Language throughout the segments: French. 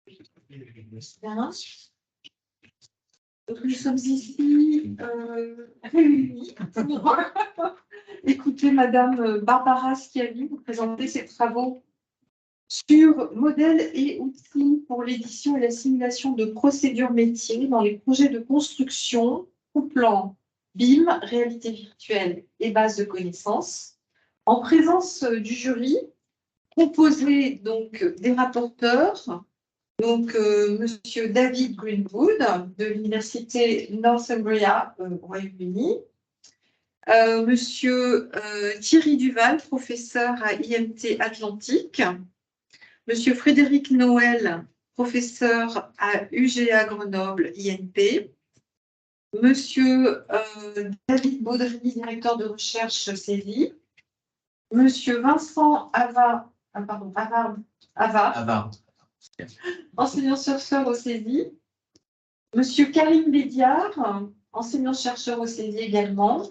Bien. Donc, nous sommes ici réunis pour écouter Madame Barbara Schiavi vous présenter ses travaux sur modèles et outils pour l'édition et la simulation de procédures métiers dans les projets de construction, couplant BIM, réalité virtuelle et base de connaissances, en présence du jury, composé donc des rapporteurs, donc Monsieur David Greenwood de l'Université Northumbria au Royaume-Uni, Monsieur Thierry Duval, professeur à IMT Atlantique, Monsieur Frédéric Noël, professeur à UGA Grenoble INP, Monsieur David Baudry, directeur de recherche CEVI, Monsieur Vincent Havard, enseignant-chercheur au CEVI, Monsieur Karim Bédiard, enseignant-chercheur au CEVI également,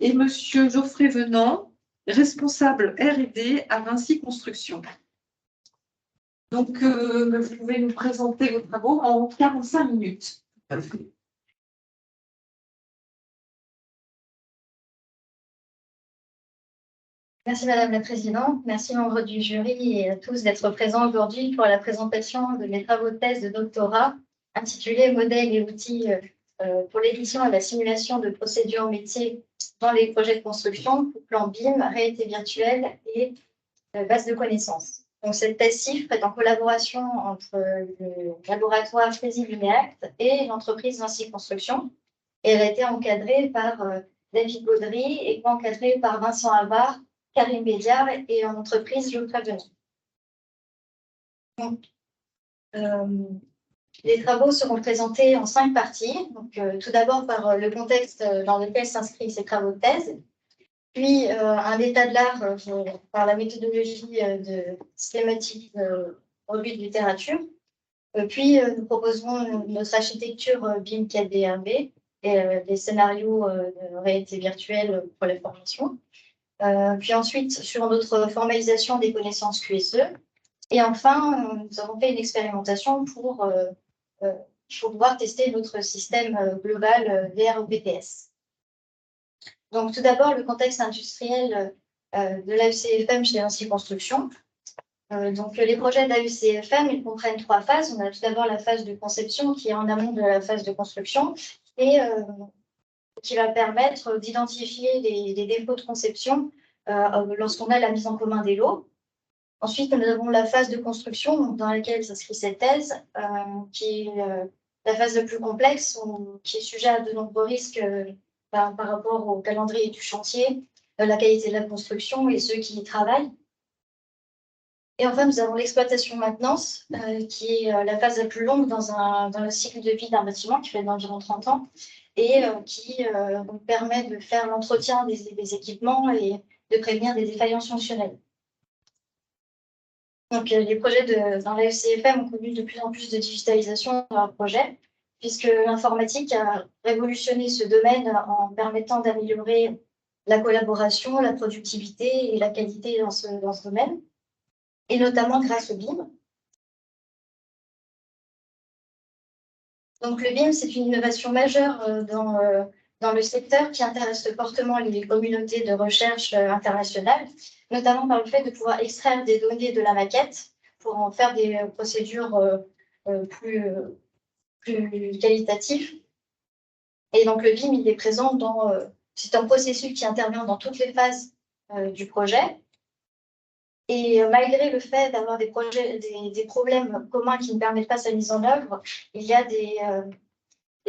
et Monsieur Geoffrey Venant, responsable R&D à Vinci Construction. Donc, vous pouvez nous présenter vos travaux en 45 minutes. Merci Madame la Présidente, merci membres du jury et à tous d'être présents aujourd'hui pour la présentation de mes travaux de thèse de doctorat intitulés Modèles et outils pour l'édition et la simulation de procédures métiers dans les projets de construction, plan BIM, réalité virtuelle et base de connaissances. Donc cette thèse CIFRE est en collaboration entre le laboratoire Frézy-Luméact et l'entreprise Vinci Construction et elle a été encadrée par David Baudry et encadrée par Vincent Havard, Karim Bédiard et en entreprise Geoffrey Venant. Les travaux seront présentés en 5 parties. Donc, tout d'abord par le contexte dans lequel s'inscrivent ces travaux de thèse, puis un état de l'art par la méthodologie de systématique revue de littérature. Puis nous proposerons notre architecture BIM 4D1B et des scénarios de réalité virtuelle pour les formations. Puis ensuite, sur notre formalisation des connaissances QSE. Et enfin, nous avons fait une expérimentation pour pouvoir tester notre système global VREPS. Donc, tout d'abord, le contexte industriel de l'AECFM chez Vinci Construction. Donc, les projets d'AECFM, ils comprennent 3 phases. On a tout d'abord la phase de conception qui est en amont de la phase de construction et qui va permettre d'identifier les défauts de conception lorsqu'on a la mise en commun des lots. Ensuite, nous avons la phase de construction dans laquelle s'inscrit cette thèse, qui est la phase la plus complexe, qui est sujet à de nombreux risques par rapport au calendrier du chantier, la qualité de la construction et ceux qui y travaillent. Et enfin, nous avons l'exploitation maintenance, qui est la phase la plus longue dans le cycle de vie d'un bâtiment, qui fait d'environ 30 ans, et qui donc permet de faire l'entretien des équipements et de prévenir des défaillances fonctionnelles. Donc, les projets dans l'AECFM ont connu de plus en plus de digitalisation dans leurs projets, puisque l'informatique a révolutionné ce domaine en permettant d'améliorer la collaboration, la productivité et la qualité dans ce domaine, et notamment grâce au BIM. Donc, le BIM, c'est une innovation majeure dans le secteur qui intéresse fortement les communautés de recherche internationales, notamment par le fait de pouvoir extraire des données de la maquette pour en faire des procédures plus qualitatives. Et donc, le BIM, il est présent c'est un processus qui intervient dans toutes les phases du projet. Et malgré le fait d'avoir des problèmes communs qui ne permettent pas sa mise en œuvre, il y a des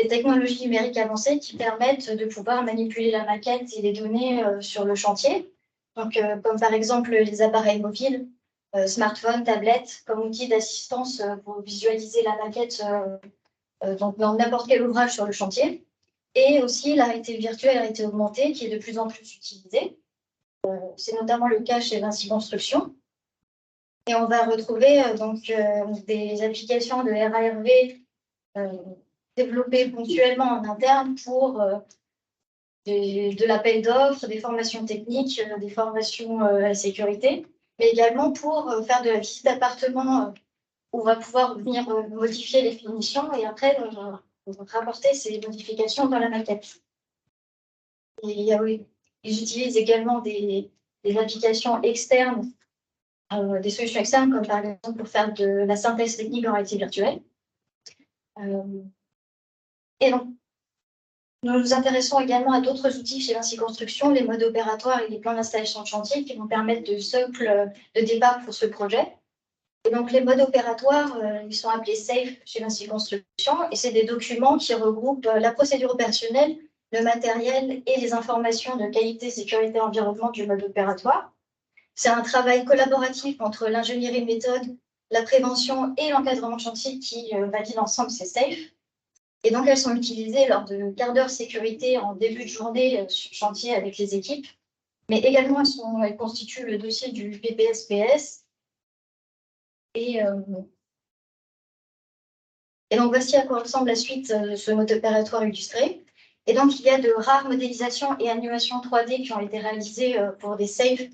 technologies numériques avancées qui permettent de pouvoir manipuler la maquette et les données sur le chantier. Donc, comme par exemple les appareils mobiles, smartphones, tablettes, comme outil d'assistance pour visualiser la maquette donc dans n'importe quel ouvrage sur le chantier. Et aussi la réalité virtuelle, la réalité augmentée, qui est de plus en plus utilisée. C'est notamment le cas chez Vinci Construction. Et on va retrouver des applications de RARV développées ponctuellement en interne pour de l'appel d'offres, des formations techniques, des formations à la sécurité, mais également pour faire de la visite d'appartement où on va pouvoir venir modifier les finitions et après on va rapporter ces modifications dans la maquette. Et oui, j'utilise également des applications externes, des solutions externes, comme par exemple pour faire de la synthèse technique en réalité virtuelle. Et donc, nous nous intéressons également à d'autres outils chez Vinci Construction, les modes opératoires et les plans d'installation de chantier qui vont permettre de socle de départ pour ce projet. Et donc, les modes opératoires, ils sont appelés SAFE chez Vinci Construction, et c'est des documents qui regroupent la procédure opérationnelle, le matériel et les informations de qualité, sécurité, environnement du mode opératoire. C'est un travail collaboratif entre l'ingénierie méthode, la prévention et l'encadrement de chantier qui valide ensemble ces SAFE. Et donc, elles sont utilisées lors de quarts d'heure sécurité en début de journée sur chantier avec les équipes, mais également elles constituent le dossier du PPS-PS. Et donc, voici à quoi ressemble la suite de ce mode opératoire illustré. Et donc, il y a de rares modélisations et animations 3D qui ont été réalisées pour des SAFE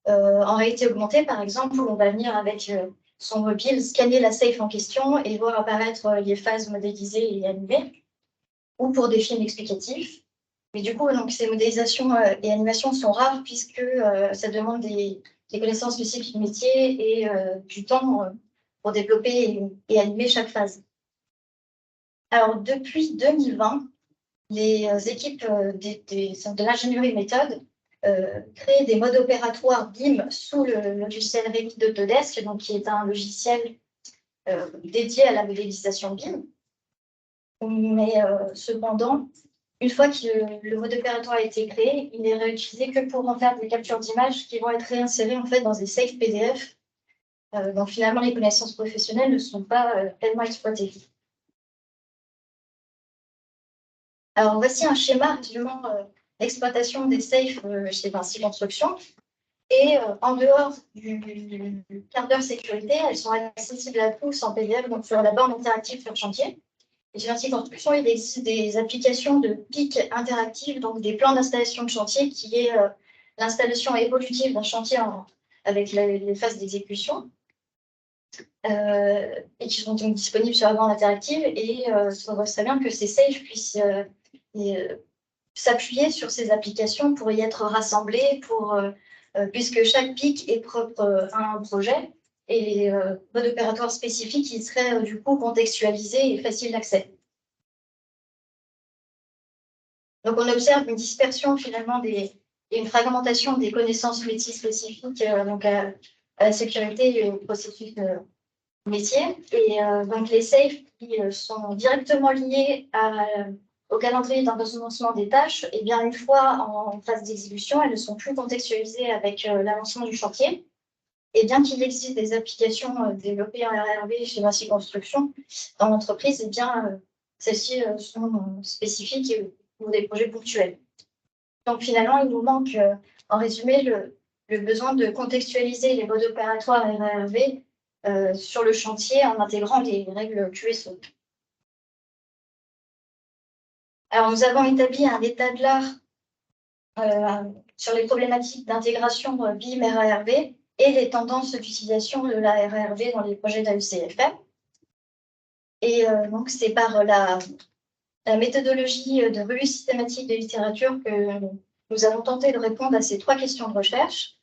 en réalité augmentée, par exemple, où on va venir avec son mobile scanner la SAFE en question et voir apparaître les phases modélisées et animées, ou pour des films explicatifs. Mais du coup, donc, ces modélisations et animations sont rares puisque ça demande des connaissances spécifiques métiers et du temps pour développer et animer chaque phase. Alors, depuis 2020, les équipes de l'ingénierie méthode créent des modes opératoires BIM sous le logiciel Revit d'Autodesk, donc qui est un logiciel dédié à la modélisation BIM. Mais cependant, une fois que le mode opératoire a été créé, il n'est réutilisé que pour en faire des captures d'images qui vont être réinsérées en fait dans des SAFE PDF. Donc finalement, les connaissances professionnelles ne sont pas pleinement exploitées. Alors voici un schéma résumant l'exploitation des SAFE chez Vinci Construction. Et en dehors du quart d'heure sécurité, elles sont accessibles à tous en PDF, donc sur la borne interactive sur chantier. Et chez Vinci Construction, il existe des applications de PIC interactives, donc des plans d'installation de chantier, qui est l'installation évolutive d'un chantier avec les phases d'exécution, et qui sont donc disponibles sur la borne interactive. Et on voit très bien que ces SAFE puissent s'appuyer sur ces applications pour y être rassemblées, puisque chaque PIC est propre à un projet, et les modes opératoires spécifiques qui seraient du coup contextualisés et faciles d'accès. Donc on observe une dispersion finalement et une fragmentation des connaissances métiers spécifiques donc à la sécurité et au processus métier. Et donc les SAFE qui sont directement liés au calendrier d'ordonnancement des tâches, et bien une fois en phase d'exécution, elles ne sont plus contextualisées avec l'avancement du chantier. Et bien qu'il existe des applications développées en RRV chez Vinci Construction dans l'entreprise, et bien celles-ci sont spécifiques pour des projets ponctuels. Donc finalement, il nous manque, en résumé, le besoin de contextualiser les modes opératoires RRV sur le chantier en intégrant les règles QSO. Alors, nous avons établi un état de l'art sur les problématiques d'intégration BIM RRV et les tendances d'utilisation de la RRV dans les projets d'AECFM. Et donc, c'est par la méthodologie de revue systématique de littérature que nous avons tenté de répondre à ces 3 questions de recherche.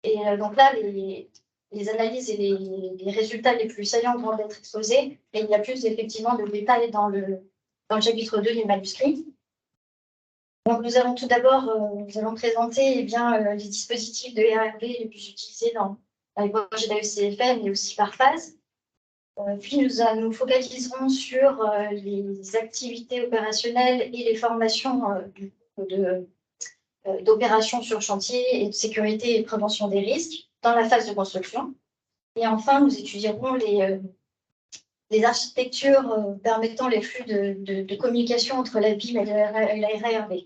Et donc là, les analyses et les résultats les plus saillants vont être exposés, et il y a plus effectivement de détails dans le chapitre 2 du manuscrit. Donc nous allons tout d'abord, nous allons présenter les dispositifs de RRV les plus utilisés dans les projets d'AECFM et aussi par phase. Puis nous focaliserons sur les activités opérationnelles et les formations d'opérations sur chantier et de sécurité et de prévention des risques dans la phase de construction. Et enfin, nous étudierons les architectures permettant les flux de communication entre la BIM et la RRV.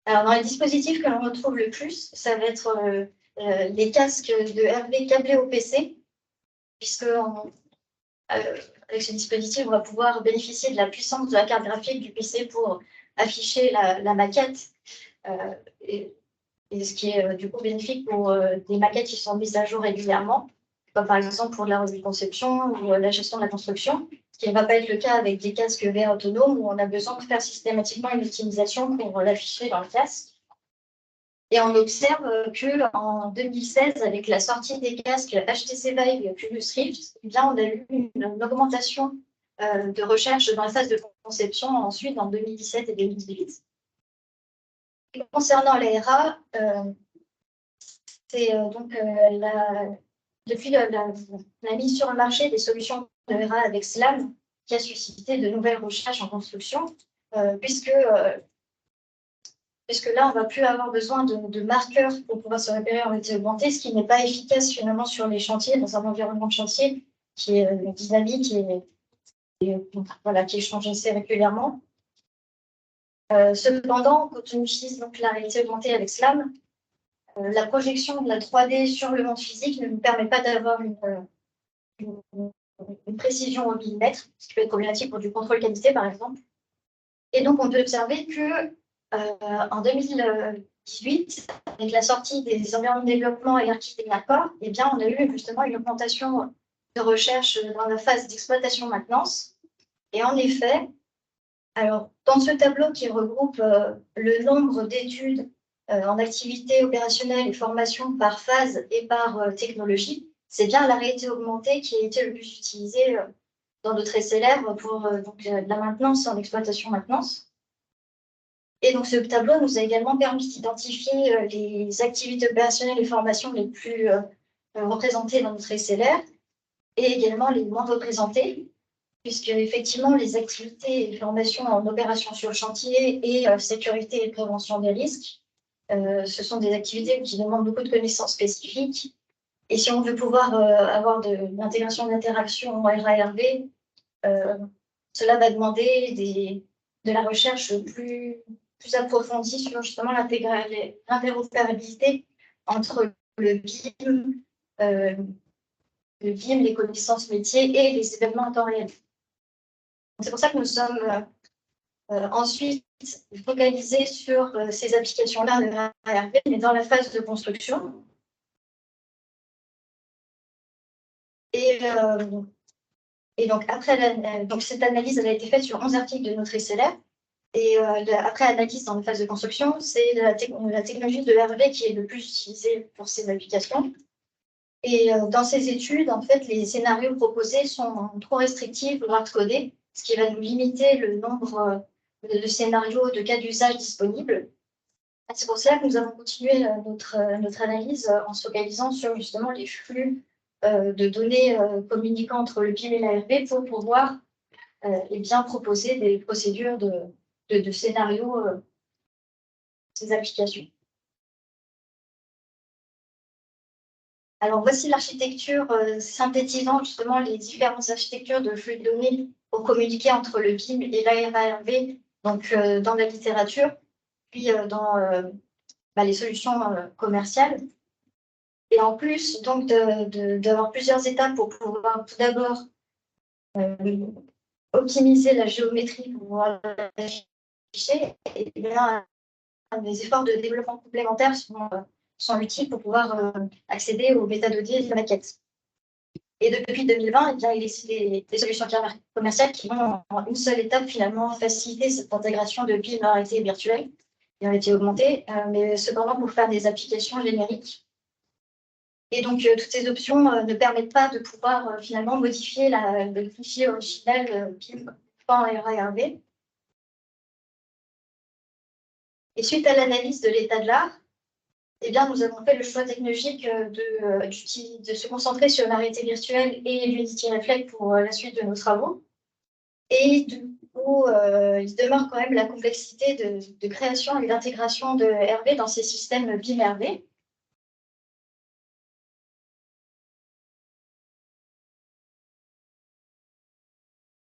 Alors, dans les dispositifs que l'on retrouve le plus, ça va être les casques de RV câblés au PC, puisque avec ce dispositif, on va pouvoir bénéficier de la puissance de la carte graphique du PC pour afficher la maquette. Et et ce qui est du coup bénéfique pour des maquettes qui sont mises à jour régulièrement, comme par exemple pour de la revue de conception ou la gestion de la construction, ce qui ne va pas être le cas avec des casques VR autonomes où on a besoin de faire systématiquement une optimisation pour l'afficher dans le casque. Et on observe qu'en 2016, avec la sortie des casques HTC Vive et Oculus Rift, eh bien, on a eu une augmentation de recherche dans la phase de conception ensuite en 2017 et 2018. Et concernant l'ARA, c'est depuis la mise sur le marché des solutions de RA avec SLAM qui a suscité de nouvelles recherches en construction, puisque là, on ne va plus avoir besoin de marqueurs pour pouvoir se repérer en réalité augmentée, ce qui n'est pas efficace finalement sur les chantiers, dans un environnement de chantier qui est dynamique et qui change assez régulièrement. Cependant, quand on utilise donc la réalité augmentée avec SLAM, la projection de la 3D sur le monde physique ne nous permet pas d'avoir une précision au millimètre, ce qui peut être problématique pour du contrôle qualité, par exemple. Et donc, on peut observer que en 2018, avec la sortie des environnements de développement et architecture, eh bien, on a eu justement une augmentation de recherche dans la phase d'exploitation-maintenance. Et en effet, alors, dans ce tableau qui regroupe le nombre d'études en activité opérationnelle et formation par phase et par technologie, c'est bien la réalité augmentée qui a été le plus utilisée dans notre SLR pour la maintenance en exploitation-maintenance. Et donc, ce tableau nous a également permis d'identifier les activités opérationnelles et formations les plus représentées dans notre SLR et également les moins représentées, puisque effectivement, les activités et formations en opération sur le chantier et sécurité et prévention des risques, ce sont des activités qui demandent beaucoup de connaissances spécifiques. Et si on veut pouvoir avoir de l'intégration d'interaction en RARV, cela va demander de la recherche plus approfondie sur justement l'interopérabilité entre le BIM, les connaissances métiers et les événements en temps réel. C'est pour ça que nous sommes ensuite focalisés sur ces applications-là de RARV, mais dans la phase de construction. Et donc, donc, cette analyse elle a été faite sur 11 articles de notre SLR. Et après analyse dans la phase de construction, c'est la technologie de RV qui est le plus utilisée pour ces applications. Et dans ces études, en fait, les scénarios proposés sont trop restrictifs ou hard-codés, ce qui va nous limiter le nombre de scénarios de cas d'usage disponibles. C'est pour cela que nous avons continué notre analyse en se focalisant sur justement les flux de données communiquant entre le BIM et l'ARV pour pouvoir bien proposer des procédures de scénarios ces applications. Alors, voici l'architecture synthétisant justement les différentes architectures de flux de données pour communiquer entre le BIM et l'ARV, donc dans la littérature, puis dans les solutions commerciales. Et en plus, donc, d'avoir plusieurs étapes pour pouvoir tout d'abord optimiser la géométrie pour pouvoir l'afficher, et bien, des efforts de développement complémentaires sont utiles pour pouvoir accéder aux métadonnées de la maquette. Et depuis 2020, eh bien, il existe des solutions commerciales qui vont en une seule étape finalement faciliter cette intégration de BIM en réalité virtuelle qui a été augmentée, mais cependant pour faire des applications génériques. Et donc, toutes ces options ne permettent pas de pouvoir finalement modifier le fichier original BIM en RARV. Et suite à l'analyse de l'état de l'art, eh bien, nous avons fait le choix technologique de se concentrer sur la réalité virtuelle et l'Unity Reflect pour la suite de nos travaux. Et du coup, il demeure quand même la complexité de création et d'intégration de RV dans ces systèmes BIM RV.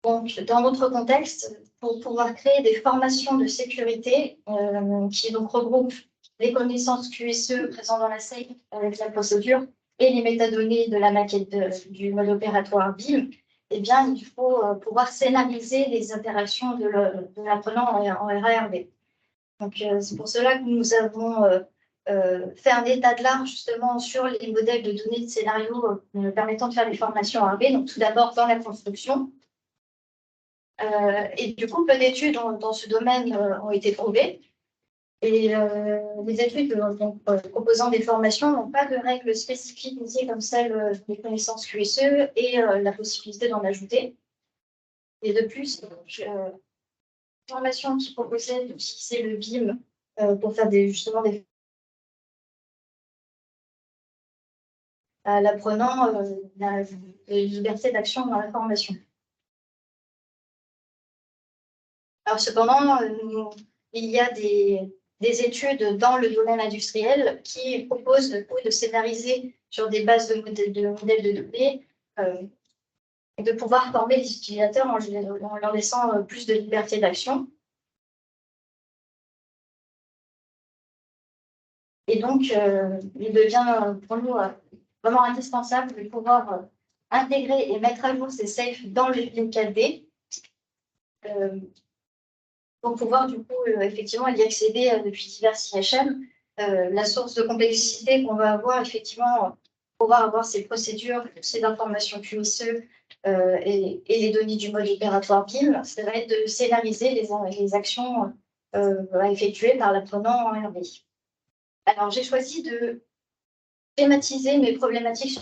Donc, dans notre contexte, pour pouvoir créer des formations de sécurité qui donc regroupent les connaissances QSE présentes dans la SAFE avec la procédure et les métadonnées de la maquette du mode opératoire BIM, eh bien, il faut pouvoir scénariser les interactions de l'apprenant en RARV. Donc, c'est pour cela que nous avons fait un état de l'art justement sur les modèles de données de scénarios permettant de faire des formations RB. Donc tout d'abord dans la construction. Et du coup, peu d'études dans ce domaine ont été trouvées. Et les études proposant des formations n'ont pas de règles spécifiques comme celle des connaissances QSE et la possibilité d'en ajouter. Et de plus, une formation qui proposait d'utiliser le BIM pour faire justement des l'apprenant la liberté d'action dans la formation. Alors cependant, il y a des études dans le domaine industriel qui proposent de scénariser sur des bases de modèles de données et de pouvoir former les utilisateurs en leur laissant plus de liberté d'action. Et donc, il devient pour nous vraiment indispensable de pouvoir intégrer et mettre à jour ces safes dans le BIM 4D pour pouvoir du coup effectivement y accéder depuis divers IHM. La source de complexité qu'on va avoir effectivement, pouvoir avoir ces procédures, ces informations QSE et les données du mode opératoire BIM, ça va être de scénariser les actions à effectuer par l'apprenant en RB. Alors j'ai choisi de schématiser mes problématiques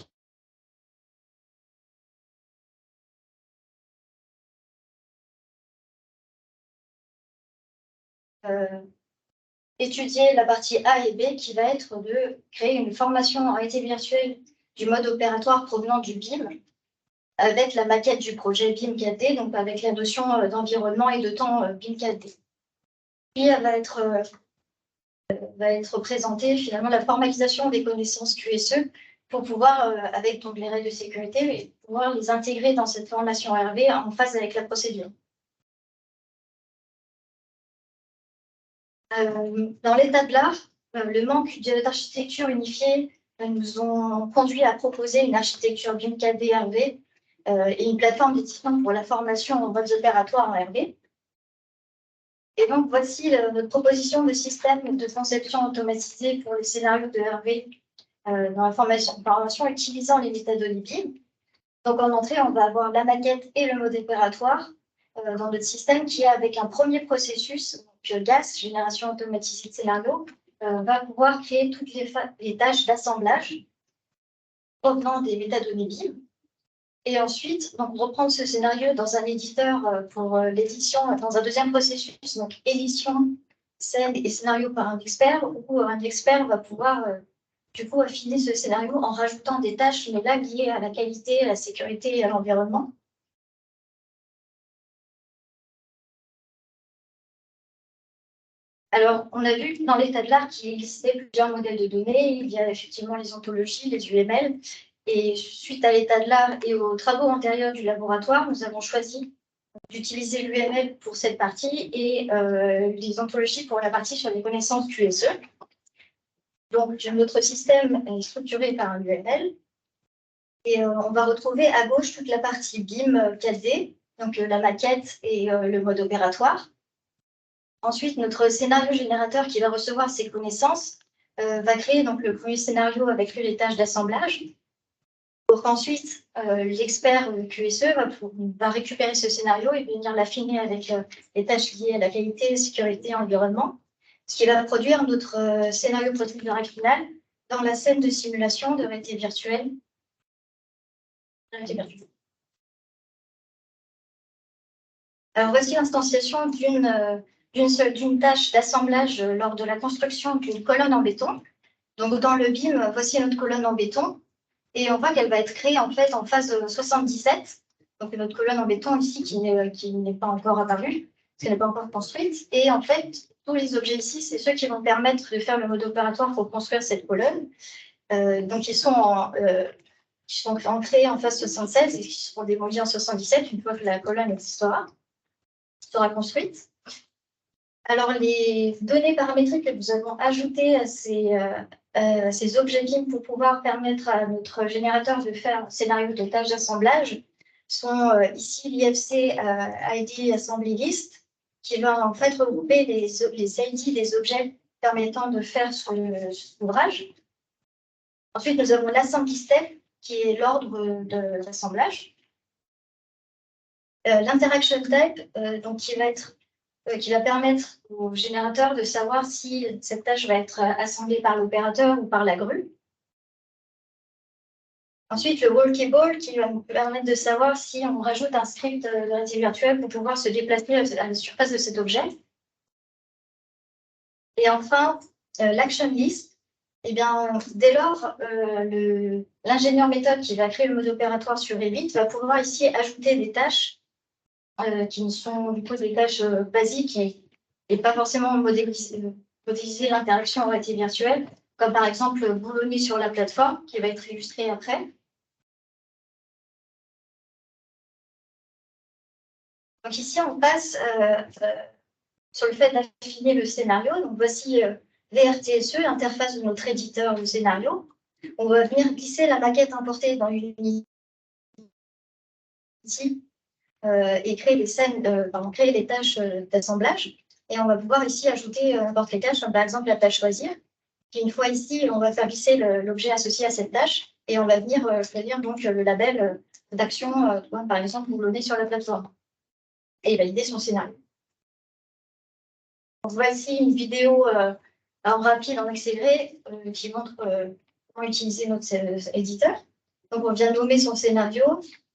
étudier la partie A et B qui va être de créer une formation en réalité virtuelle du mode opératoire provenant du BIM avec la maquette du projet BIM 4D, donc avec la notion d'environnement et de temps BIM 4D. Puis va être présentée finalement la formalisation des connaissances QSE pour pouvoir, avec donc les règles de sécurité, pouvoir les intégrer dans cette formation RB en phase avec la procédure. Dans l'état de l'art, le manque d'architecture unifiée nous ont conduit à proposer une architecture BIM 4D RB et une plateforme d'édition pour la formation en modes opératoires en RB. Et donc, voici notre proposition de système de conception automatisée pour les scénarios de RB dans la formation utilisant les métadonnées BIM. Donc, en entrée, on va avoir la maquette et le mode opératoire dans notre système qui est avec un premier processus, donc GAS, génération automatisée de scénarios, va pouvoir créer toutes les tâches d'assemblage provenant des métadonnées BIM. Et ensuite, donc, reprendre ce scénario dans un éditeur pour l'édition, dans un deuxième processus, donc édition, scène et scénario par un expert, où un expert va pouvoir du coup affiner ce scénario en rajoutant des tâches, mais là liées à la qualité, à la sécurité et à l'environnement. Alors, on a vu dans l'état de l'art qu'il existait plusieurs modèles de données. Il y a effectivement les ontologies, les UML. Et suite à l'état de l'art et aux travaux antérieurs du laboratoire, nous avons choisi d'utiliser l'UML pour cette partie et les ontologies pour la partie sur les connaissances QSE. Donc, notre système est structuré par un UML. Et on va retrouver à gauche toute la partie BIM 4D, donc la maquette et le mode opératoire. Ensuite, notre scénario générateur qui va recevoir ces connaissances va créer donc le premier scénario avec les tâches d'assemblage. Pour qu'ensuite, l'expert QSE va récupérer ce scénario et venir l'affiner avec les tâches liées à la qualité, sécurité et environnement, ce qui va produire notre scénario procédural final dans la scène de simulation de réalité virtuelle. Alors, voici l'instanciation d'une tâche d'assemblage lors de la construction d'une colonne en béton. Donc, dans le BIM, voici notre colonne en béton. Et on voit qu'elle va être créée en fait en phase 77. Donc, notre colonne en béton ici qui n'est pas encore apparue, parce qu'elle n'est pas encore construite. Et en fait, tous les objets ici, c'est ceux qui vont permettre de faire le mode opératoire pour construire cette colonne. Donc, ils sont ancrés en phase 76 et qui seront démolis en 77 une fois que la colonne sera construite. Alors, les données paramétriques que nous avons ajoutées à ces objets BIM pour pouvoir permettre à notre générateur de faire un scénario de tâches d'assemblage sont ici l'IFC ID Assembly List, qui va en fait regrouper les ID des objets permettant de faire cet ouvrage. Ensuite, nous avons l'assembly step, qui est l'ordre de l'assemblage. L'interaction type, donc qui va permettre au générateur de savoir si cette tâche va être assemblée par l'opérateur ou par la grue. Ensuite, le walkable qui va nous permettre de savoir si on rajoute un script de réalité virtuelle pour pouvoir se déplacer à la surface de cet objet. Et enfin, l'action list. Eh bien, dès lors, l'ingénieur méthode qui va créer le mode opératoire sur Revit va pouvoir ici ajouter des tâches qui sont du coup des tâches basiques et pas forcément modéliser l'interaction en réalité virtuelle, comme par exemple boulonner sur la plateforme, qui va être illustré après. Donc ici, on passe sur le fait d'affiner le scénario. Donc voici VRTSE, l'interface de notre éditeur de scénario. On va venir glisser la maquette importée dans Unity et créer les scènes, créer les tâches d'assemblage. Et on va pouvoir ici ajouter n'importe quelle tâche, comme par exemple la tâche choisir. Et une fois ici, on va faire glisser l'objet associé à cette tâche et on va venir choisir donc le label d'action, par exemple, boulonner sur la plateforme et valider son scénario. Donc, voici une vidéo en rapide, en accéléré, qui montre comment utiliser notre éditeur. Donc, on vient nommer son scénario,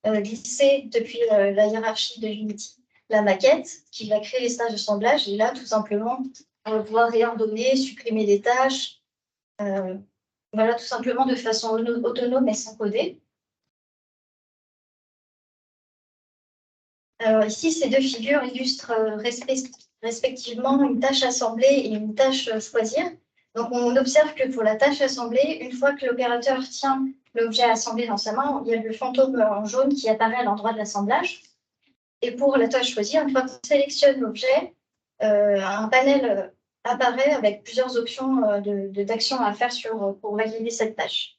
glisser depuis la hiérarchie de Unity la maquette qui va créer les stages d'assemblage. Et là, tout simplement, on va pouvoir réordonner, supprimer des tâches. Voilà, tout simplement de façon autonome et sans coder. Alors ici, ces deux figures illustrent respectivement une tâche assemblée et une tâche choisir. Donc, on observe que pour la tâche assemblée, une fois que l'opérateur tient l'objet assemblé dans sa main, il y a le fantôme en jaune qui apparaît à l'endroit de l'assemblage. Et pour la tâche choisir, une fois qu'on sélectionne l'objet, un panel apparaît avec plusieurs options d'action à faire pour valider cette tâche.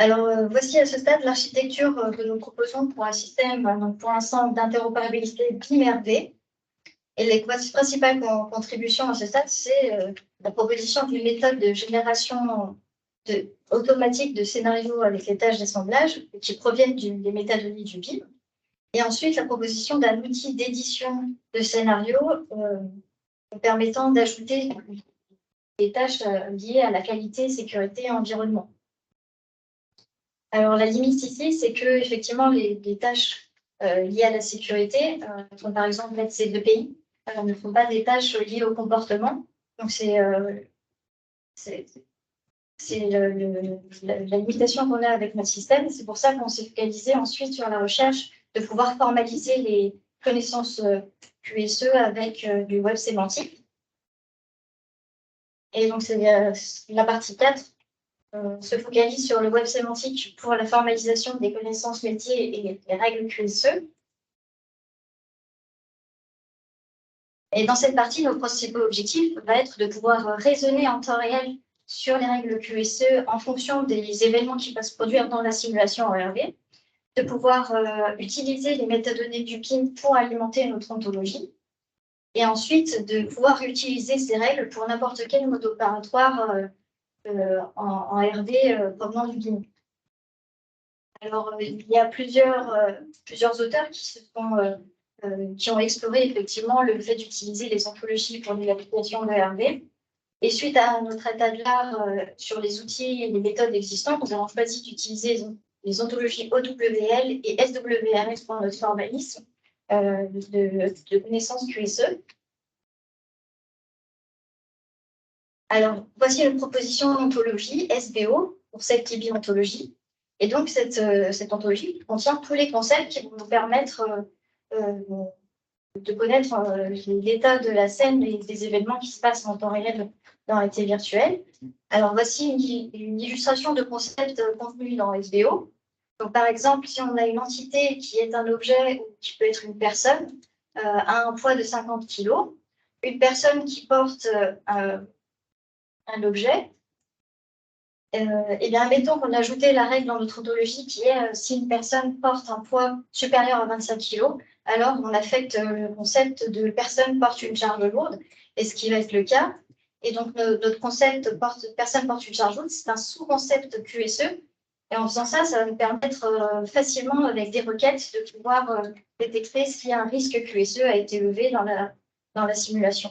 Alors, voici à ce stade l'architecture que nous proposons pour un système, donc pour l'instant, d'interopérabilité BIM-RV. Et les principales contributions à ce stade, c'est la proposition d'une méthode de génération automatique de scénarios avec les tâches d'assemblage qui proviennent des méthodologies du BIM. Et ensuite, la proposition d'un outil d'édition de scénarios permettant d'ajouter des tâches liées à la qualité, sécurité et environnement. Alors, la limite ici, c'est que effectivement, les tâches liées à la sécurité, comme par exemple l'EC2PI, ne font pas des tâches liées au comportement. Donc, c'est la limitation qu'on a avec notre système. C'est pour ça qu'on s'est focalisé ensuite sur la recherche de pouvoir formaliser les connaissances QSE avec du web sémantique. Et donc, c'est la partie 4 se focalise sur le web sémantique pour la formalisation des connaissances métiers et les règles QSE. Et dans cette partie, notre principal objectif va être de pouvoir raisonner en temps réel sur les règles QSE en fonction des événements qui peuvent se produire dans la simulation en RV, de pouvoir utiliser les métadonnées du BIM pour alimenter notre ontologie, et ensuite de pouvoir utiliser ces règles pour n'importe quel mode opératoire en RV provenant du BIM. Alors, il y a plusieurs auteurs qui ont exploré effectivement le fait d'utiliser les ontologies pour des applications de RV. Et suite à notre état de l'art sur les outils et les méthodes existantes, nous avons choisi d'utiliser les ontologies OWL et SWRS pour notre formalisme de connaissances QSE. Alors, voici une proposition d'ontologie SBO pour cette qui est bi-ontologie. Et donc, cette ontologie contient tous les concepts qui vont nous permettre de connaître l'état de la scène et des événements qui se passent en temps réel dans la réalité virtuelle. Alors, voici une illustration de concepts contenus dans SBO. Donc, par exemple, si on a une entité qui est un objet ou qui peut être une personne à un poids de 50 kg, une personne qui porte un objet, eh bien, admettons qu'on a ajouté la règle dans notre ontologie qui est si une personne porte un poids supérieur à 25 kg, alors on affecte le concept de personne porte une charge lourde, et ce qui va être le cas. Et donc, notre concept personne porte une charge lourde, c'est un sous-concept QSE. Et en faisant ça, ça va nous permettre facilement, avec des requêtes, de pouvoir détecter si un risque QSE a été levé dans la simulation.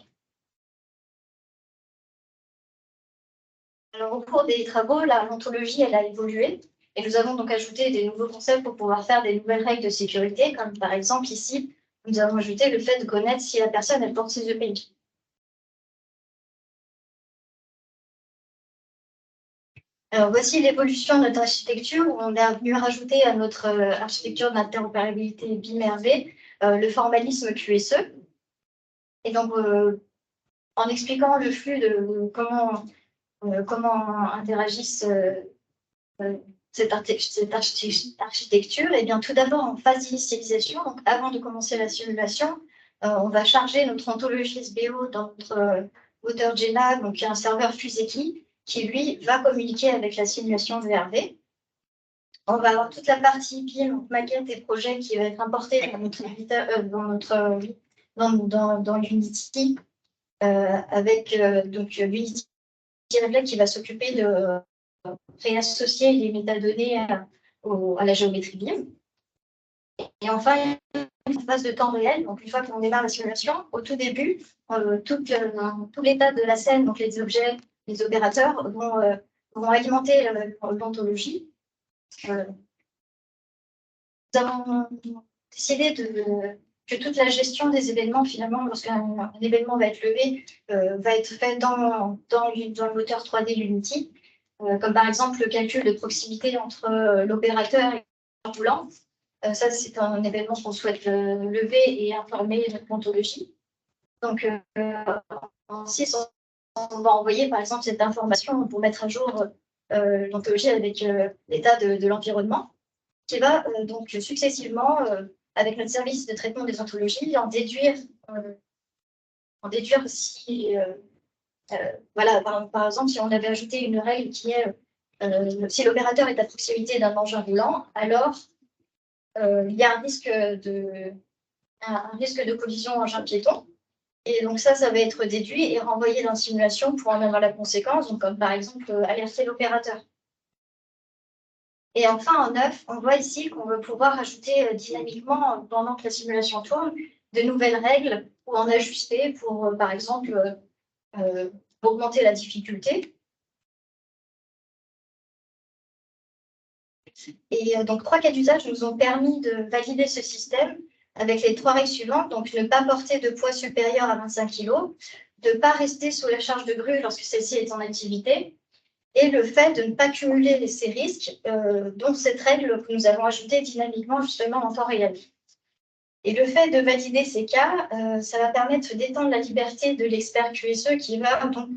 Alors, au cours des travaux, la ontologie, elle a évolué. Et nous avons donc ajouté des nouveaux concepts pour pouvoir faire des nouvelles règles de sécurité, comme par exemple ici, nous avons ajouté le fait de connaître si la personne elle porte ses EPI. Alors, voici l'évolution de notre architecture, où on est venu rajouter à notre architecture d'interopérabilité BIM-RV le formalisme QSE. Et donc, en expliquant le flux de comment interagissent cette architecture, et bien tout d'abord en phase d'initialisation, donc avant de commencer la simulation, on va charger notre ontologie SBO dans notre moteur Jena, donc un serveur FuseKey, qui lui va communiquer avec la simulation VRV. On va avoir toute la partie BIM, donc maquette et projet, qui va être importée dans notre dans l'Unity, avec donc l'Unity qui va s'occuper de réassocier les métadonnées à la géométrie BIM. Et enfin, une phase de temps réel. Donc, une fois qu'on démarre la simulation, au tout début, tout l'état de la scène, donc les objets, les opérateurs, vont alimenter l'ontologie. Nous avons décidé que toute la gestion des événements, finalement, lorsqu'un événement va être levé, va être fait dans le moteur 3D Unity, comme par exemple le calcul de proximité entre l'opérateur et le roulant. Ça, c'est un événement qu'on souhaite lever et informer notre ontologie. Donc, en 6, on va envoyer, par exemple, cette information pour mettre à jour l'ontologie avec l'état de l'environnement, qui va donc successivement, avec notre service de traitement des ontologies, en déduire si, voilà, par exemple, si on avait ajouté une règle qui est si l'opérateur est à proximité d'un engin roulant, alors il y a un risque de collision engin-piéton. Et donc ça va être déduit et renvoyé dans la simulation pour en avoir la conséquence, donc comme par exemple alerter l'opérateur. Et enfin, en 9, on voit ici qu'on va pouvoir ajouter dynamiquement, pendant que la simulation tourne, de nouvelles règles ou en ajuster pour, par exemple, augmenter la difficulté. Et donc, 3 cas d'usage nous ont permis de valider ce système avec les 3 règles suivantes. Donc, ne pas porter de poids supérieur à 25 kg, de ne pas rester sous la charge de grue lorsque celle-ci est en activité, et le fait de ne pas cumuler ces risques, dont cette règle que nous avons ajoutée dynamiquement justement en temps réel. Et le fait de valider ces cas, ça va permettre d'étendre la liberté de l'expert QSE qui va donc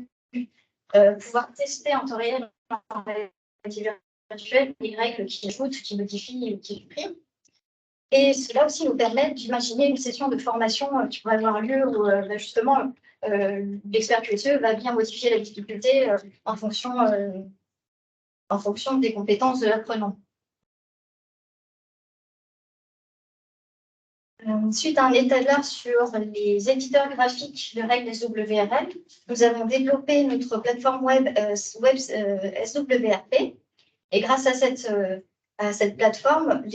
pouvoir tester en temps réel virtuelle les règles qui ajoutent, qui modifient ou qui suppriment. Et cela aussi nous permet d'imaginer une session de formation qui pourrait avoir lieu où justement l'expert QSE va bien modifier la difficulté en fonction des compétences de l'apprenant. Suite à un état de l'art sur les éditeurs graphiques de règles SWRL, nous avons développé notre plateforme web SWRP. Et grâce à cette plateforme,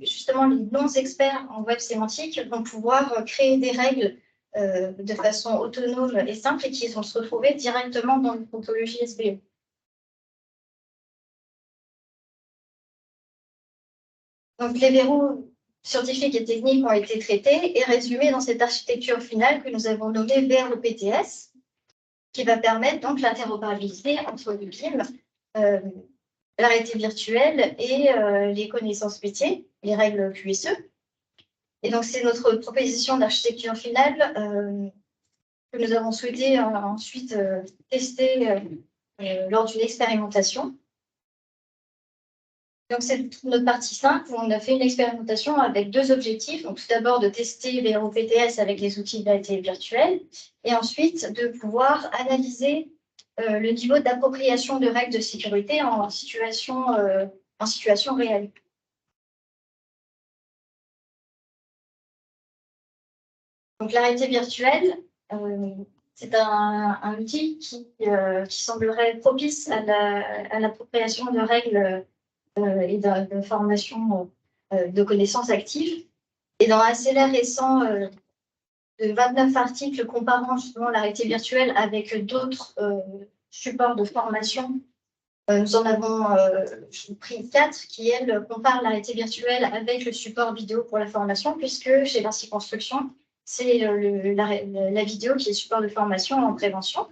justement les non-experts en web sémantique vont pouvoir créer des règles de façon autonome et simple et qui vont se retrouver directement dans l'ontologie SBO. Donc, les verrous scientifiques et techniques ont été traités et résumés dans cette architecture finale que nous avons nommée VROPTS, qui va permettre donc l'interopérabilité entre le BIM, la réalité virtuelle et les connaissances métiers, les règles QSE. Et donc, c'est notre proposition d'architecture finale que nous avons souhaité ensuite tester lors d'une expérimentation. Donc, c'est notre partie 5 où on a fait une expérimentation avec 2 objectifs. Donc, tout d'abord, de tester les VROPTS avec les outils de réalité virtuelle et ensuite de pouvoir analyser le niveau d'appropriation de règles de sécurité en situation réelle. Donc, la réalité virtuelle, c'est un outil qui semblerait propice à l'appropriation de règles et de formation de connaissances actives. Et dans un CLR récent de 29 articles comparant justement la réalité virtuelle avec d'autres supports de formation, nous en avons pris 4 qui, elles, comparent la réalité virtuelle avec le support vidéo pour la formation, puisque chez Vinci Construction, c'est la vidéo qui est support de formation en prévention.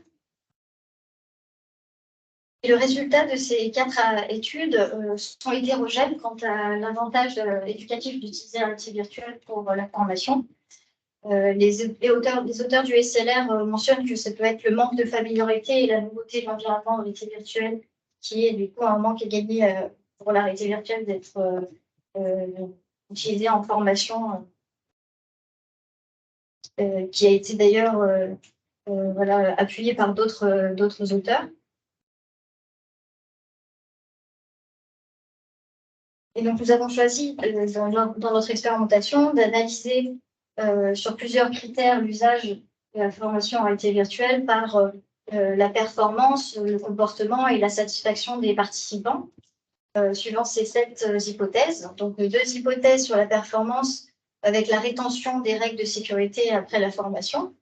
Et le résultat de ces 4 études sont hétérogènes quant à l'avantage éducatif d'utiliser la réalité virtuelle pour la formation. Les auteurs du SLR mentionnent que ça peut être le manque de familiarité et la nouveauté de l'environnement en réalité virtuelle qui est du coup un manque à gagner pour la réalité virtuelle d'être utilisée en formation, qui a été d'ailleurs appuyé par d'autres auteurs. Et donc, nous avons choisi, dans notre expérimentation, d'analyser sur plusieurs critères l'usage de la formation en réalité virtuelle par la performance, le comportement et la satisfaction des participants, suivant ces 7 hypothèses. Donc, 2 hypothèses sur la performance avec la rétention des règles de sécurité après la formation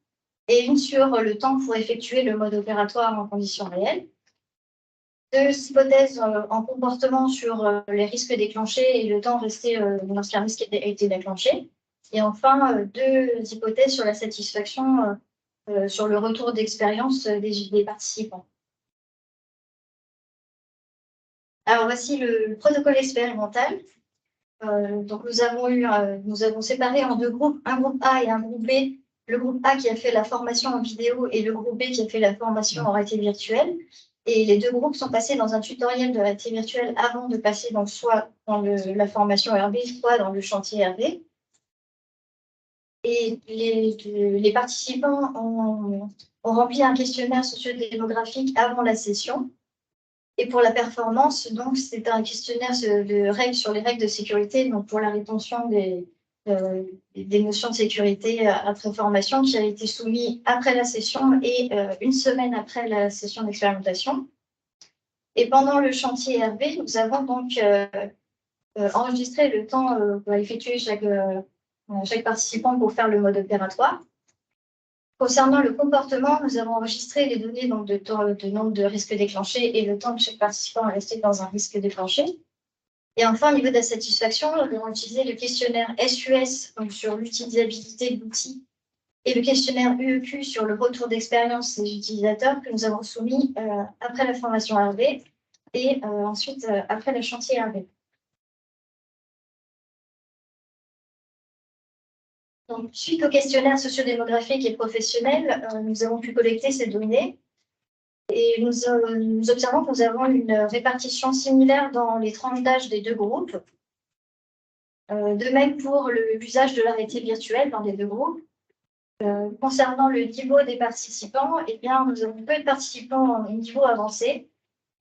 et une sur le temps pour effectuer le mode opératoire en conditions réelles. 2 hypothèses en comportement sur les risques déclenchés et le temps resté lorsqu'un risque a été déclenché. Et enfin, 2 hypothèses sur la satisfaction sur le retour d'expérience des participants. Alors, voici le protocole expérimental. Donc, nous avons séparé en 2 groupes, un groupe A et un groupe B. Le groupe A qui a fait la formation en vidéo et le groupe B qui a fait la formation en réalité virtuelle. Et les 2 groupes sont passés dans un tutoriel de réalité virtuelle avant de passer donc soit dans la formation RV, soit dans le chantier RV. Et les participants ont rempli un questionnaire sociodémographique avant la session. Et pour la performance, donc, c'est un questionnaire de règles sur les règles de sécurité, donc pour la rétention des notions de sécurité après formation, qui a été soumis après la session et une semaine après la session d'expérimentation. Et pendant le chantier RV, nous avons donc enregistré le temps pour effectuer chaque participant pour faire le mode opératoire. Concernant le comportement, nous avons enregistré les données donc, de nombre de risques déclenchés et le temps que chaque participant est resté dans un risque déclenché. Et enfin, au niveau de la satisfaction, nous avons utilisé le questionnaire SUS donc sur l'utilisabilité de l'outil et le questionnaire UEQ sur le retour d'expérience des utilisateurs que nous avons soumis après la formation RV et ensuite après le chantier RV. Donc, suite au questionnaire sociodémographique et professionnel, nous avons pu collecter ces données et nous observons que nous avons une répartition similaire dans les tranches d'âge des 2 groupes. De même pour l'usage de la réalité virtuelle dans les 2 groupes. Concernant le niveau des participants, eh bien, nous avons peu de participants au niveau avancé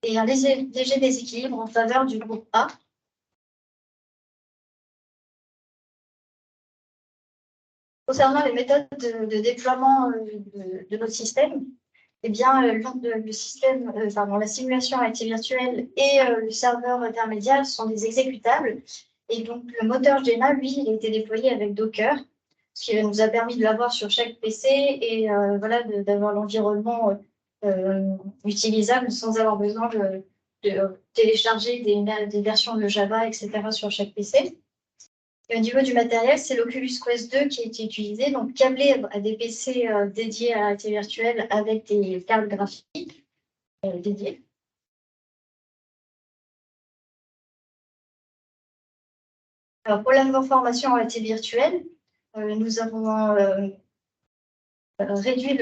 et un léger déséquilibre en faveur du groupe A. Concernant les méthodes de déploiement de notre système, eh bien, le système, la simulation à réalité virtuelle et le serveur intermédiaire sont des exécutables. Et donc, le moteur GENA, lui, il a été déployé avec Docker, ce qui nous a permis de l'avoir sur chaque PC et d'avoir l'environnement utilisable sans avoir besoin de télécharger des versions de Java, etc. sur chaque PC. Et au niveau du matériel, c'est l'Oculus Quest 2 qui a été utilisé, donc câblé à des PC dédiés à la réalité virtuelle avec des cartes graphiques dédiées. Alors, pour la formation en réalité virtuelle, nous avons réduit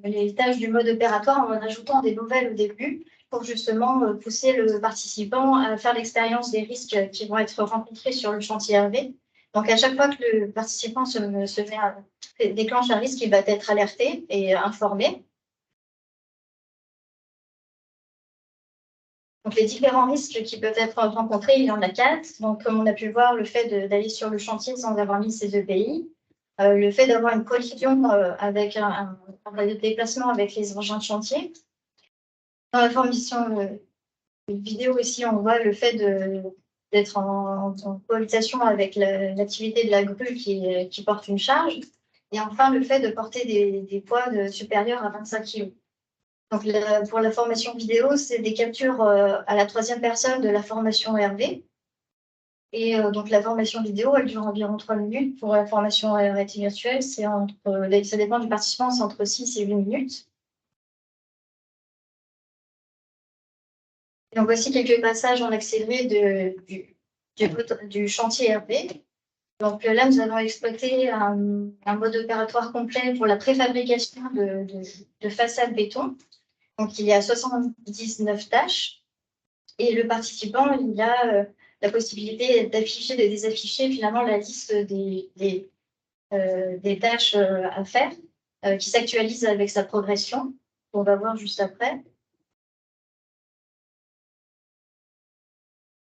les tâches du mode opératoire en ajoutant des nouvelles au début pour justement pousser le participant à faire l'expérience des risques qui vont être rencontrés sur le chantier RV. Donc, à chaque fois que le participant déclenche un risque, il va être alerté et informé. Donc, les différents risques qui peuvent être rencontrés, il y en a 4. Donc, comme on a pu voir, le fait d'aller sur le chantier sans avoir mis ses EPI, le fait d'avoir une collision avec un déplacement avec les engins de chantier. Dans la formation vidéo aussi, on voit le fait d'être en cohabitation avec l'activité de la grue qui porte une charge. Et enfin, le fait de porter des poids supérieurs à 25 kg. Donc, pour la formation vidéo, c'est des captures à la troisième personne de la formation RV. Et donc, la formation vidéo, elle dure environ 3 minutes. Pour la formation réalité virtuelle, ça dépend du participant, c'est entre 6 et 8 minutes. Donc, voici quelques passages en accéléré du chantier RV. Donc là, nous avons exploité un mode opératoire complet pour la préfabrication de façades béton. Donc, il y a 79 tâches. Et le participant, il a la possibilité d'afficher, de désafficher finalement la liste des tâches à faire qui s'actualise avec sa progression, qu'on va voir juste après.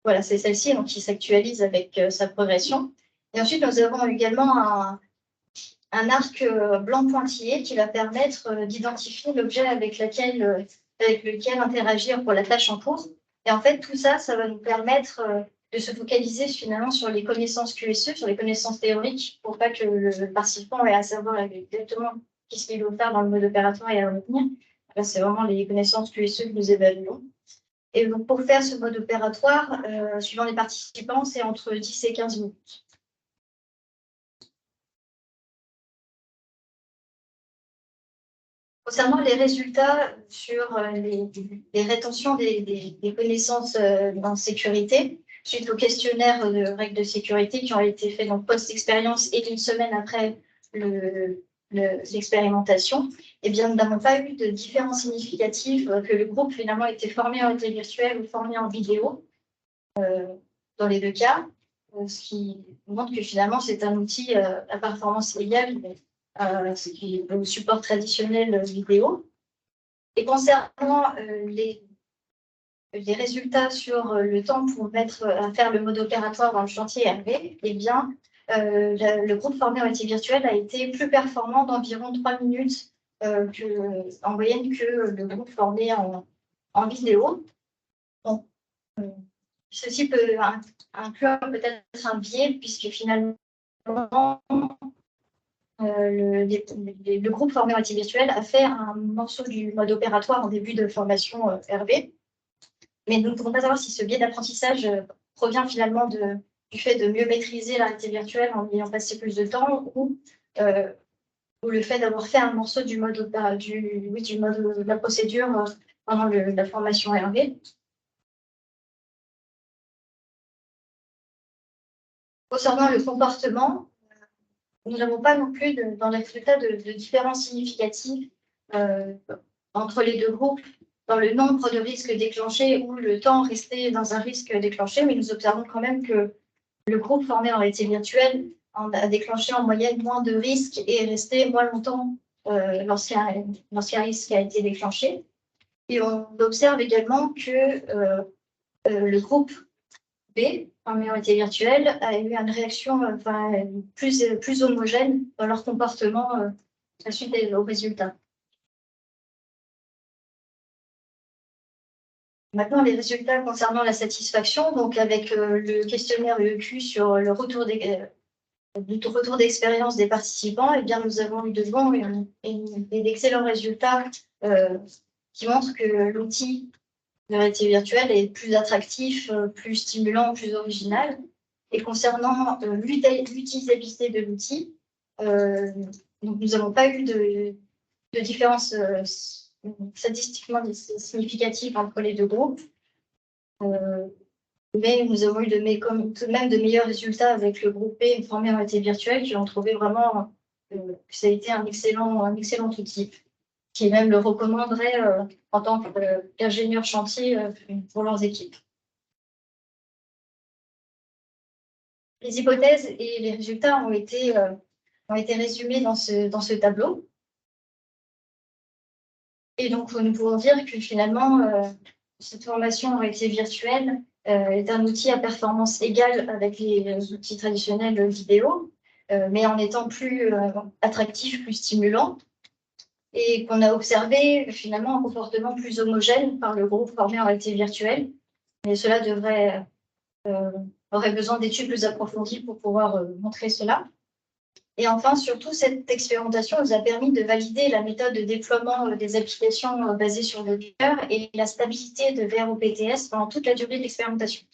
Voilà, c'est celle-ci donc, qui s'actualise avec sa progression. Et ensuite, nous avons également un arc blanc pointillé qui va permettre d'identifier l'objet avec lequel interagir pour la tâche en cours. Et en fait, tout ça, ça va nous permettre de se focaliser finalement sur les connaissances QSE, sur les connaissances théoriques, pour pas que le participant ait à savoir exactement qu'est-ce qu'il doit faire dans le mode opératoire et à retenir. Là, c'est vraiment les connaissances QSE que nous évaluons. Et donc, pour faire ce mode opératoire, suivant les participants, c'est entre 10 et 15 minutes. Concernant les résultats sur les rétentions des connaissances en sécurité, suite au questionnaire de règles de sécurité qui ont été faits post-expérience et une semaine après l'expérimentation, eh bien, nous n'avons pas eu de différence significative que le groupe finalement était formé en réalité virtuelle ou formé en vidéo dans les deux cas, ce qui montre que finalement c'est un outil à performance égale, ce qui est le support traditionnel vidéo. Et concernant les résultats sur le temps pour faire le mode opératoire dans le chantier RV, eh bien, le groupe formé en réalité virtuelle a été plus performant d'environ 3 minutes en moyenne que le groupe formé en vidéo. Donc, ceci peut inclure peut-être un biais, puisque finalement, le groupe formé en réalité virtuelle a fait un morceau du mode opératoire en début de formation RV. Mais nous ne pouvons pas savoir si ce biais d'apprentissage provient finalement du fait de mieux maîtriser la réalité virtuelle en ayant passé plus de temps ou le fait d'avoir fait un morceau du mode de la procédure pendant la formation RV. Concernant le comportement, nous n'avons pas non plus dans les résultats de différences significatives entre les deux groupes dans le nombre de risques déclenchés ou le temps resté dans un risque déclenché, mais nous observons quand même que le groupe formé en réalité virtuelle a déclenché en moyenne moins de risques et est resté moins longtemps lorsqu'un risque a été déclenché. Et on observe également que le groupe B, formé en réalité virtuelle, a eu une réaction plus homogène dans leur comportement suite aux résultats. Maintenant, les résultats concernant la satisfaction, donc avec le questionnaire EEQ sur le retour d'expérience des participants, eh bien, nous avons eu de bons et d'excellents résultats qui montrent que l'outil de réalité virtuelle est plus attractif, plus stimulant, plus original. Et concernant l'utilisabilité de l'outil, donc nous n'avons pas eu de différence statistiquement significative entre les deux groupes. Mais nous avons eu tout de même de meilleurs résultats avec le groupe B formé en réalité virtuelle qui ont trouvé vraiment que ça a été un excellent outil, qui même le recommanderait en tant qu'ingénieur chantier pour leurs équipes. Les hypothèses et les résultats ont été résumés dans ce tableau. Et donc, nous pouvons dire que finalement, cette formation en réalité virtuelle est un outil à performance égale avec les outils traditionnels vidéo, mais en étant plus attractif, plus stimulant, et qu'on a observé finalement un comportement plus homogène par le groupe formé en réalité virtuelle. Mais cela aurait besoin d'études plus approfondies pour pouvoir montrer cela. Et enfin, surtout, cette expérimentation nous a permis de valider la méthode de déploiement des applications basées sur le cœur et la stabilité de VROPTS pendant toute la durée de l'expérimentation.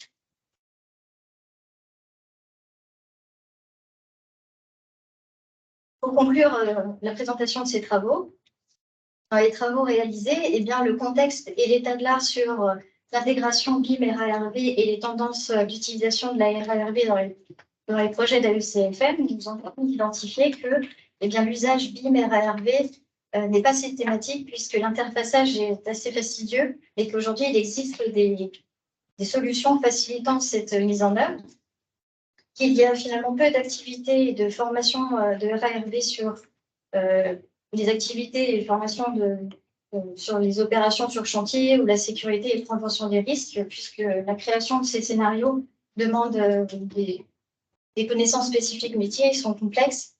Pour conclure la présentation de ces travaux, dans les travaux réalisés, eh bien, le contexte et l'état de l'art sur l'intégration BIM RARV et les tendances d'utilisation de la RARV dans les projets d'AECFM nous ont permis d'identifier que l'usage BIM RARV n'est pas systématique puisque l'interfaçage est assez fastidieux et qu'aujourd'hui, il existe des solutions facilitant cette mise en œuvre, qu'il y a finalement peu d'activités et de formation de RARV sur les activités et les formations sur les opérations sur chantier ou la sécurité et la prévention des risques, puisque la création de ces scénarios demande des connaissances spécifiques métiers, ils sont complexes.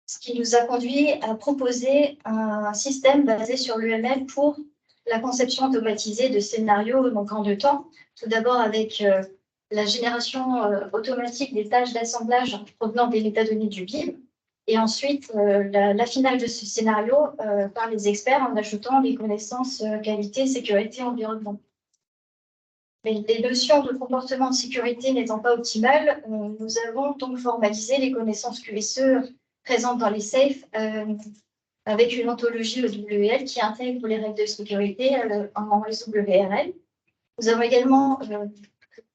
Ce qui nous a conduit à proposer un système basé sur l'UML pour la conception automatisée de scénarios donc en 2 temps. Tout d'abord avec la génération automatique des tâches d'assemblage provenant des métadonnées du BIM, et ensuite l'affinage de ce scénario par les experts en ajoutant les connaissances qualité, sécurité, environnement. Mais les notions de comportement de sécurité n'étant pas optimales, nous avons donc formalisé les connaissances QSE présentes dans les SAFE avec une ontologie EWL qui intègre les règles de sécurité en SWRL. Nous avons également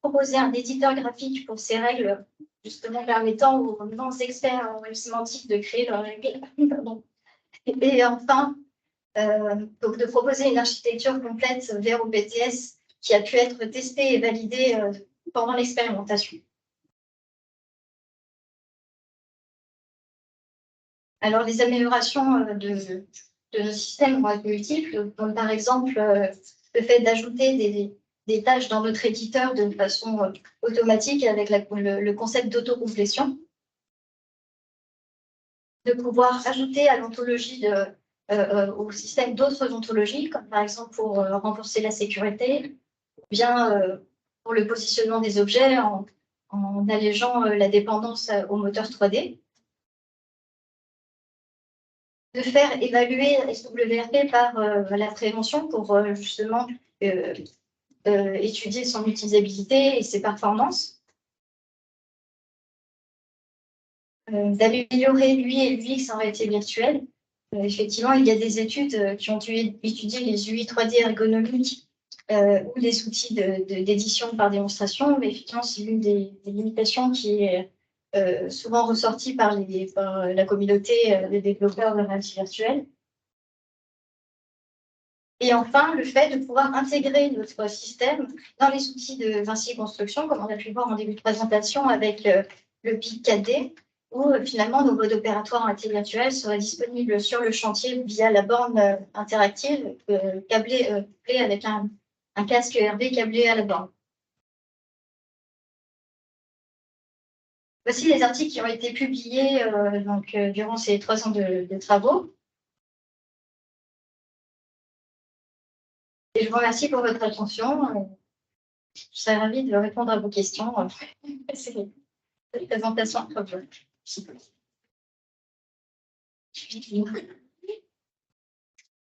proposé un éditeur graphique pour ces règles, justement permettant aux non-experts en sémantique de créer leurs règles. Et enfin, donc de proposer une architecture complète VROPTS qui a pu être testée et validée pendant l'expérimentation. Alors, les améliorations de nos systèmes vont être multiples, comme par exemple le fait d'ajouter des tâches dans notre éditeur de façon automatique avec le concept d'autocomplétion, de pouvoir ajouter à l'ontologie au système d'autres ontologies, comme par exemple pour renforcer la sécurité, bien pour le positionnement des objets en allégeant la dépendance au moteur 3D. De faire évaluer SWRP par la prévention pour justement étudier son utilisabilité et ses performances. D'améliorer l'UI et l'UX en réalité virtuelle. Effectivement, il y a des études qui ont étudié les UI 3D ergonomiques ou les outils d'édition par démonstration, mais effectivement, c'est l'une des limitations qui est souvent ressortie par la communauté des développeurs de réalité virtuelle. Et enfin, le fait de pouvoir intégrer notre système dans les outils de Vinci Construction, comme on a pu voir en début de présentation avec le PIC 4D, où finalement nos modes opératoires en réalité virtuelle seraient disponibles sur le chantier via la borne interactive câblée avec un casque RV câblé à la borne. Voici les articles qui ont été publiés durant ces 3 ans de travaux. Et je vous remercie pour votre attention. Je serais ravie de répondre à vos questions. C'est une présentation.